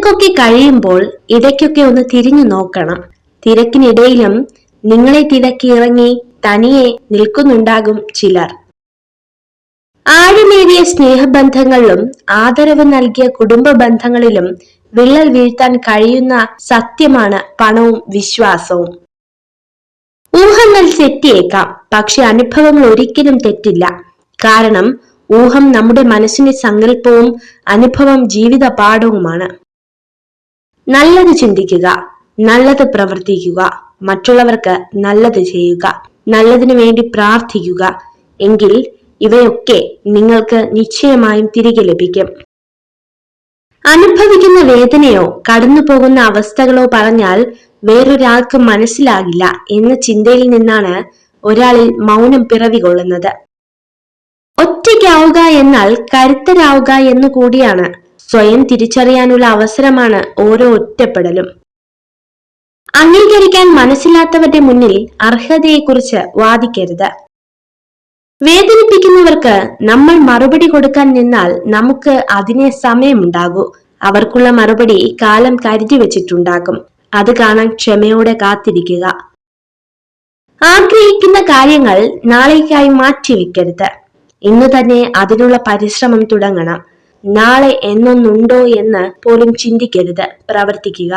തിരക്കൊക്കെ കഴിയുമ്പോൾ ഇടയ്ക്കൊക്കെ ഒന്ന് തിരിഞ്ഞു നോക്കണം. തിരക്കിനിടയിലും നിങ്ങളെ തിരക്കി ഇറങ്ങി തനിയെ നിൽക്കുന്നുണ്ടാകും ചിലർ. ആഴമേറിയ സ്നേഹബന്ധങ്ങളിലും ആദരവ് നൽകിയ കുടുംബ ബന്ധങ്ങളിലും വിള്ളൽ വീഴ്ത്താൻ കഴിയുന്ന സത്യമാണ് പണവും വിശ്വാസവും. ഊഹങ്ങൾ തെറ്റിയേക്കാം, പക്ഷെ അനുഭവങ്ങൾ ഒരിക്കലും തെറ്റില്ല. കാരണം ഊഹം നമ്മുടെ മനസ്സിന്റെ സങ്കല്പവും അനുഭവം ജീവിത പാഠവുമാണ്. നല്ലത് ചിന്തിക്കുക, നല്ലത് പ്രവർത്തിക്കുക, മറ്റുള്ളവർക്ക് നല്ലത് ചെയ്യുക, നല്ലതിനു വേണ്ടി പ്രാർത്ഥിക്കുക. എങ്കിൽ ഇവയൊക്കെ നിങ്ങൾക്ക് നിശ്ചയമായും തിരികെ ലഭിക്കും. അനുഭവിക്കുന്ന വേദനയോ കടന്നു പോകുന്ന അവസ്ഥകളോ പറഞ്ഞാൽ വേറൊരാൾക്ക് മനസ്സിലാകില്ല എന്ന ചിന്തയിൽ നിന്നാണ് ഒരാളിൽ മൗനം പിറവികൊള്ളുന്നത്. ഒറ്റയ്ക്കാവുക എന്നാൽ കരുത്തരാവുക എന്നു കൂടിയാണ്. സ്വയം തിരിച്ചറിയാനുള്ള അവസരമാണ് ഓരോ ഒറ്റപ്പെടലും. അംഗീകരിക്കാൻ മനസ്സിലാത്തവരുടെ മുന്നിൽ അർഹതയെക്കുറിച്ച് വാദിക്കരുത്. വേദനിപ്പിക്കുന്നവർക്ക് നമ്മൾ മറുപടി കൊടുക്കാൻ നിന്നാൽ നമുക്ക് അതിനെ സമയമുണ്ടാകൂ. അവർക്കുള്ള മറുപടി കാലം കരുതി വെച്ചിട്ടുണ്ടാകും. അത് കാണാൻ ക്ഷമയോടെ കാത്തിരിക്കുക. ആഗ്രഹിക്കുന്ന കാര്യങ്ങൾ നാളേക്കായി മാറ്റിവെക്കരുത്. ഇന്നു തന്നെ അതിനുള്ള പരിശ്രമം തുടങ്ങണം. നാളെ എന്നൊന്നുണ്ടോ എന്ന് പോലും ചിന്തിക്കരുത്, പ്രവർത്തിക്കുക.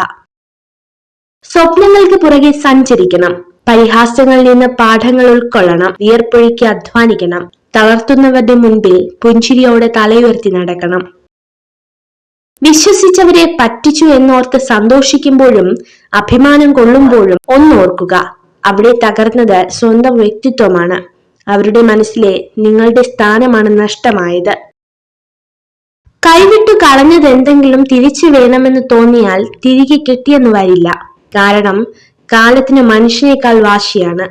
സ്വപ്നങ്ങൾക്ക് പുറകെ സഞ്ചരിക്കണം. പരിഹാസങ്ങളിൽ നിന്ന് പാഠങ്ങൾ ഉൾക്കൊള്ളണം. വിയർപ്പൊഴുക്കി അധ്വാനിക്കണം. തളർത്തുന്നവരുടെ മുൻപിൽ പുഞ്ചിരിയോടെ തലയുയർത്തി നടക്കണം. വിശ്വസിച്ചവരെ പറ്റിച്ചു എന്നോർത്ത് സന്തോഷിക്കുമ്പോഴും അഭിമാനം കൊള്ളുമ്പോഴും ഒന്നോർക്കുക, അവിടെ തകർന്നത് സ്വന്തം വ്യക്തിത്വമാണ്. അവരുടെ മനസ്സിലെ നിങ്ങളുടെ സ്ഥാനമാണ് നഷ്ടമായത്. കൈവിട്ടു കളഞ്ഞത് എന്തെങ്കിലും തിരിച്ചു വേണമെന്ന് തോന്നിയാൽ തിരികെ കിട്ടിയെന്ന് വരില്ല. കാരണം കാലത്തിന് മനുഷ്യനേക്കാൾ വാശിയാണ്.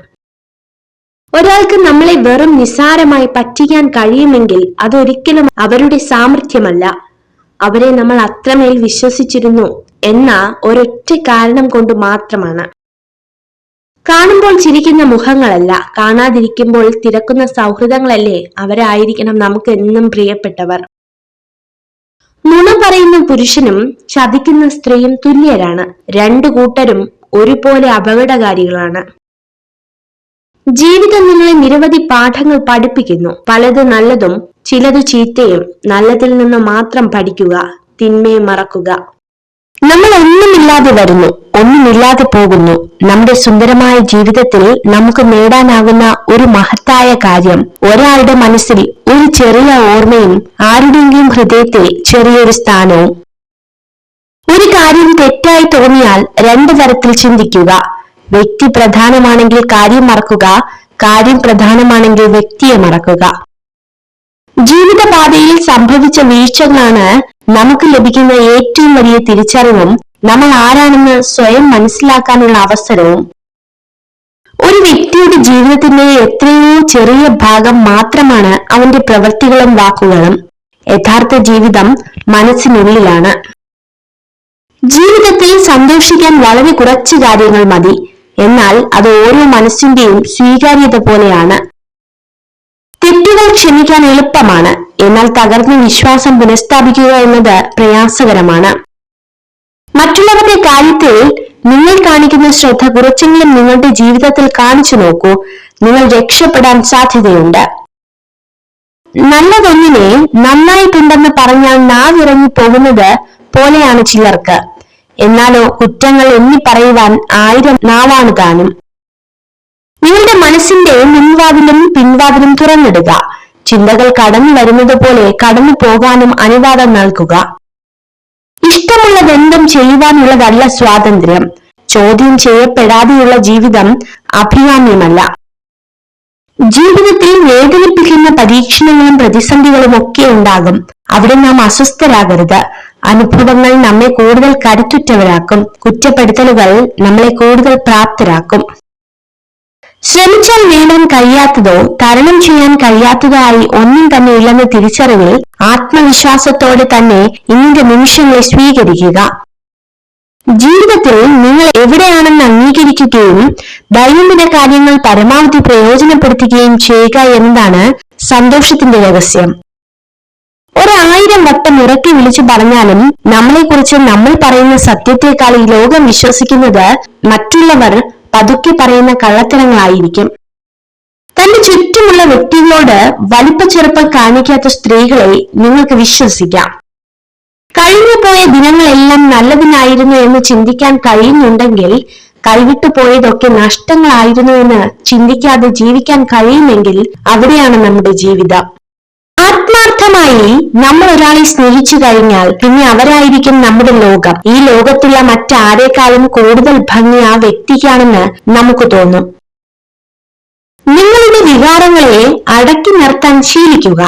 ഒരാൾക്ക് നമ്മളെ വെറും നിസ്സാരമായി പറ്റിക്കാൻ കഴിയുമെങ്കിൽ അതൊരിക്കലും അവരുടെ സാമർഥ്യമല്ല. അവരെ നമ്മൾ അത്രമേൽ വിശ്വസിച്ചിരുന്നു എന്ന ഒരൊറ്റ കാരണം കൊണ്ട് മാത്രമാണ്. കാണുമ്പോൾ ചിരിക്കുന്ന മുഖങ്ങളല്ല, കാണാതിരിക്കുമ്പോൾ തിരക്കുന്ന സൗഹൃദങ്ങളല്ലേ അവരായിരിക്കണം നമുക്ക് എന്നും പ്രിയപ്പെട്ടവർ. നുണ പറയുന്ന പുരുഷനും ചതിക്കുന്ന സ്ത്രീയും തുല്യരാണ്. രണ്ടു കൂട്ടരും ഒരുപോലെ അപകടകാരികളാണ്. ജീവിതം നിങ്ങളെ നിരവധി പാഠങ്ങൾ പഠിപ്പിക്കുന്നു. പലത് നല്ലതും ചിലതു ചീത്തയും. നല്ലതിൽ നിന്ന് മാത്രം പഠിക്കുക, തിന്മയെ മറക്കുക. നമ്മൾ ഒന്നുമില്ലാതെ വരുന്നു, ഒന്നുമില്ലാതെ പോകുന്നു. നമ്മുടെ സുന്ദരമായ ജീവിതത്തിൽ നമുക്ക് നേടാനാകുന്ന ഒരു മഹത്തായ കാര്യം ഒരാളുടെ മനസ്സിൽ ഒരു ചെറിയ ഓർമ്മയും ആരുടെയെങ്കിലും ഹൃദയത്തിൽ ചെറിയൊരു സ്ഥാനവും. ഒരു കാര്യം തെറ്റായി തോന്നിയാൽ രണ്ടു തരത്തിൽ ചിന്തിക്കുക. വ്യക്തി പ്രധാനമാണെങ്കിൽ കാര്യം മറക്കുക, കാര്യം പ്രധാനമാണെങ്കിൽ വ്യക്തിയെ മറക്കുക. ജീവിതപാതയിൽ സംഭവിച്ച വീഴ്ചകളാണ് നമുക്ക് ലഭിക്കുന്ന ഏറ്റവും വലിയ തിരിച്ചറിവും നമ്മൾ ആരാണെന്ന് സ്വയം മനസ്സിലാക്കാനുള്ള അവസരവും. ഒരു വ്യക്തിയുടെ ജീവിതത്തിന്റെ എത്രയോ ചെറിയ ഭാഗം മാത്രമാണ് അവന്റെ പ്രവൃത്തികളും വാക്കുകളും. യഥാർത്ഥ ജീവിതം മനസ്സിനുള്ളിലാണ്. ജീവിതത്തിൽ സന്തോഷിക്കാൻ വളരെ കുറച്ച് കാര്യങ്ങൾ മതി. എന്നാൽ അത് ഓരോ മനസ്സിന്റെയും സ്വീകാര്യത പോലെയാണ്. തെറ്റുകൾ ക്ഷമിക്കാൻ എളുപ്പമാണ്, എന്നാൽ തകർന്ന വിശ്വാസം പുനഃസ്ഥാപിക്കുക എന്നത് പ്രയാസകരമാണ്. മറ്റുള്ളവരുടെ കാര്യത്തിൽ നിങ്ങൾ കാണിക്കുന്ന ശ്രദ്ധ കുറച്ചെങ്കിലും നിങ്ങളുടെ ജീവിതത്തിൽ കാണിച്ചു നോക്കൂ. നിങ്ങൾ രക്ഷപ്പെടാൻ സാധ്യതയുണ്ട്. നല്ലതൊന്നിനെ നന്നായിട്ടുണ്ടെന്ന് പറഞ്ഞാൽ നാവിറങ്ങി പോകുന്നത് പോലെയാണ് ചിലർക്ക്. എന്നാലോ കുറ്റങ്ങൾ എണ്ണി പറയുവാൻ 1000 നാവാണ് താനും. നിങ്ങളുടെ മനസ്സിന്റെ മുൻവാതിലും പിൻവാതിലും തുറന്നിടുക. ചിന്തകൾ കടന്നു വരുന്നത് പോലെ കടന്നു പോകാനും അനുവാദം നൽകുക. ഇഷ്ടമുള്ളതെന്തും ചെയ്യുവാനുള്ളതല്ല സ്വാതന്ത്ര്യം. ചോദ്യം ചെയ്യപ്പെടാതെയുള്ള ജീവിതം അഭികാമ്യമല്ല. ജീവിതത്തിൽ വേദനിപ്പിക്കുന്ന പരീക്ഷണങ്ങളും പ്രതിസന്ധികളും ഒക്കെ ഉണ്ടാകും. അവിടെ നാം അസ്വസ്ഥരാകരുത്. അനുഭവങ്ങൾ നമ്മെ കൂടുതൽ കരുത്തുറ്റവരാക്കും. കുറ്റപ്പെടുത്തലുകൾ നമ്മളെ കൂടുതൽ പ്രാപ്തരാക്കും. ശ്രമിച്ചാൽ നേടാൻ കഴിയാത്തതോ തരണം ചെയ്യാൻ കഴിയാത്തതോ ആയി ഒന്നും തന്നെ ഇല്ലെന്ന തിരിച്ചറിവിൽ ആത്മവിശ്വാസത്തോടെ തന്നെ ഇന്നത്തെ നിമിഷങ്ങളെ സ്വീകരിക്കുക. ജീവിതത്തിൽ നിങ്ങൾ എവിടെയാണെന്ന് അംഗീകരിക്കുകയും ദൈനംദിന കാര്യങ്ങൾ പരമാവധി പ്രയോജനപ്പെടുത്തുകയും ചെയ്യുക എന്നതാണ് സന്തോഷത്തിന്റെ രഹസ്യം. 1000 വട്ടം ഉറക്കി വിളിച്ചു പറഞ്ഞാലും നമ്മളെക്കുറിച്ച് നമ്മൾ പറയുന്ന സത്യത്തെക്കാൾ ഈ ലോകം വിശ്വസിക്കുന്നത് മറ്റുള്ളവർ പതുക്കെ പറയുന്ന കള്ളത്തരങ്ങളായിരിക്കും. തന്റെ ചുറ്റുമുള്ള വ്യക്തികളോട് വലിപ്പ ചെറുപ്പം കാണിക്കാത്ത സ്ത്രീകളെ നിങ്ങൾക്ക് വിശ്വസിക്കാം. കഴിഞ്ഞുപോയ ദിനങ്ങളെല്ലാം നല്ലതിനായിരുന്നു എന്ന് ചിന്തിക്കാൻ കഴിയുന്നുണ്ടെങ്കിൽ, കൈവിട്ടു പോയതൊക്കെ നഷ്ടങ്ങളായിരുന്നു എന്ന് ചിന്തിക്കാതെ ജീവിക്കാൻ കഴിയുമെങ്കിൽ അവിടെയാണ് നമ്മുടെ ജീവിതം. ആത്മാർത്ഥമായി നമ്മൾ ഒരാളെ സ്നേഹിച്ചു കഴിഞ്ഞാൽ പിന്നെ അവരായിരിക്കും നമ്മുടെ ലോകം. ഈ ലോകത്തുള്ള മറ്റാരേക്കാളും കൂടുതൽ ഭംഗി ആ വ്യക്തിക്കാണെന്ന് നമുക്ക് തോന്നും. നിങ്ങളുടെ വികാരങ്ങളെ അടക്കി നിർത്താൻ ശീലിക്കുക.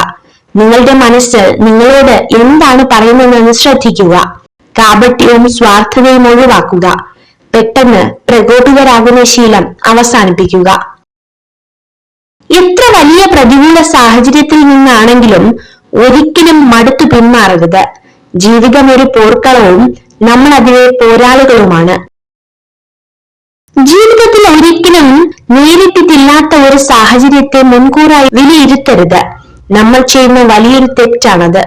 നിങ്ങളുടെ മനസ്സ് നിങ്ങളോട് എന്താണ് പറയുന്നതെന്ന് ശ്രദ്ധിക്കുക. കാപട്യവും സ്വാർത്ഥതയും ഒഴിവാക്കുക. പെട്ടെന്ന് പ്രകോപിതരാകുന്ന ശീലം അവസാനിപ്പിക്കുക. എത്ര വലിയ പ്രതികൂല സാഹചര്യത്തിൽ നിന്നാണെങ്കിലും ഒരിക്കലും മടുത്തു പിന്മാറരുത്. ജീവിതം ഒരു പോർക്കളവും നമ്മൾ അതിലെ പോരാളികളുമാണ്. ജീവിതത്തിൽ ഒരിക്കലും നേരിട്ടിട്ടില്ലാത്ത ഒരു സാഹചര്യത്തെ മുൻകൂറായി വിലയിരുത്തരുത്. നമ്മൾ ചെയ്യുന്ന വലിയൊരു തെറ്റാണത്.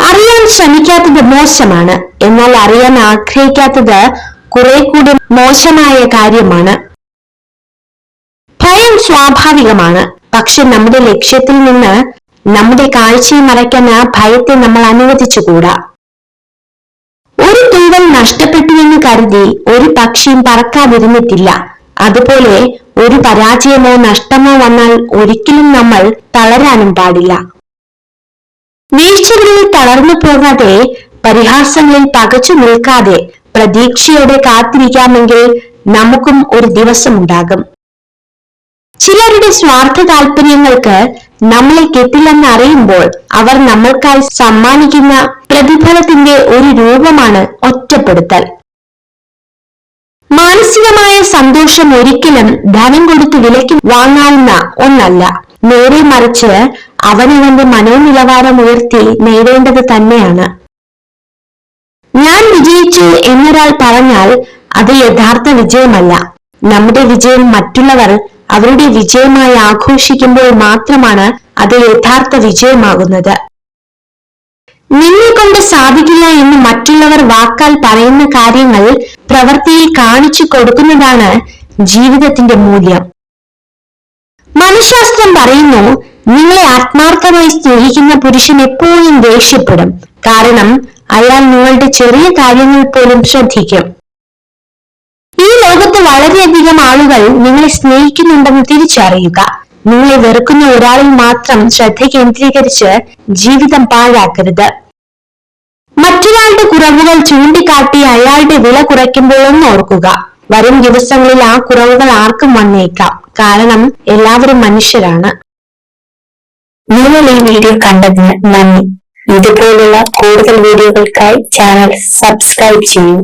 അറിയാൻ ശ്രമിക്കാത്തത് മോശമാണ്, എന്നാൽ അറിയാൻ ആഗ്രഹിക്കാത്തത് കുറെ കൂടി മോശമായ കാര്യമാണ്. ഭയം സ്വാഭാവികമാണ്, പക്ഷെ നമ്മുടെ ലക്ഷ്യത്തിൽ നിന്ന് നമ്മുടെ കാഴ്ചയെ മറയ്ക്കാൻ ആ ഭയത്തെ നമ്മൾ അനുവദിച്ചുകൂടാ. ഒരു തൂവൽ നഷ്ടപ്പെട്ടുവെന്ന് കരുതി ഒരു പക്ഷിയും പറക്കാതിരുന്നിട്ടില്ല. അതുപോലെ ഒരു പരാജയമോ നഷ്ടമോ വന്നാൽ ഒരിക്കലും നമ്മൾ തളരാനും പാടില്ല. വീഴ്ചകളിൽ തളർന്നു പോകാതെ, പരിഹാസങ്ങളിൽ പകച്ചു നിൽക്കാതെ പ്രതീക്ഷയോടെ കാത്തിരിക്കാമെങ്കിൽ നമുക്കും ഒരു ദിവസമുണ്ടാകും. ചിലരുടെ സ്വാർത്ഥ താല്പര്യങ്ങൾക്ക് നമ്മളെ കെട്ടില്ലെന്ന് അറിയുമ്പോൾ അവർ നമ്മൾക്കായി സമ്മാനിക്കുന്ന പ്രതിഫലത്തിന്റെ ഒരു രൂപമാണ് ഒറ്റപ്പെടുത്തൽ. മാനസികമായ സന്തോഷം ഒരിക്കലും ധനം കൊടുത്ത് വിലയ്ക്ക് വാങ്ങാവുന്ന ഒന്നല്ല. നേരെ മറിച്ച് അവനവന്റെ മനോനിലവാരം ഉയർത്തി നേടേണ്ടത് തന്നെയാണ്. ഞാൻ വിജയിച്ചു എന്നൊരാൾ പറഞ്ഞാൽ അത് യഥാർത്ഥ വിജയമല്ല. നമ്മുടെ വിജയം മറ്റുള്ളവർ അവരുടെ വിജയമായി ആഘോഷിക്കുമ്പോൾ മാത്രമാണ് അത് യഥാർത്ഥ വിജയമാകുന്നത്. നിന്നെ കൊണ്ട് സാധിക്കില്ല എന്ന് മറ്റുള്ളവർ വാക്കാൽ പറയുന്ന കാര്യങ്ങൾ പ്രവൃത്തിയിൽ കാണിച്ചു കൊടുക്കുന്നതാണ് ജീവിതത്തിന്റെ മൂല്യം. മനഃശാസ്ത്രം പറയുന്നു, നിങ്ങളെ ആത്മാർത്ഥമായി സ്നേഹിക്കുന്ന പുരുഷൻ എപ്പോഴും ദേഷ്യപ്പെടും. കാരണം അയാൾ നിങ്ങളുടെ ചെറിയ കാര്യങ്ങൾ പോലും ശ്രദ്ധിക്കും. ഈ ലോകത്ത് വളരെയധികം ആളുകൾ നിങ്ങളെ സ്നേഹിക്കുന്നുണ്ടെന്ന് തിരിച്ചറിയുക. നിങ്ങളെ വെറുക്കുന്ന ഒരാളിൽ മാത്രം ശ്രദ്ധ കേന്ദ്രീകരിച്ച് ജീവിതം പാഴാക്കരുത്. മറ്റൊരാളുടെ കുറവുകൾ ചൂണ്ടിക്കാട്ടി അയാളുടെ വില കുറയ്ക്കുമ്പോഴൊന്നും ഓർക്കുക, വരും ദിവസങ്ങളിൽ ആ കുറവുകൾ ആർക്കും വന്നേക്കാം. കാരണം എല്ലാവരും മനുഷ്യരാണ്. നിങ്ങൾ ഈ വീഡിയോ കണ്ടതിന് നന്ദി. ഇതുപോലുള്ള കൂടുതൽ വീഡിയോകൾക്കായി ചാനൽ സബ്സ്ക്രൈബ് ചെയ്യൂ.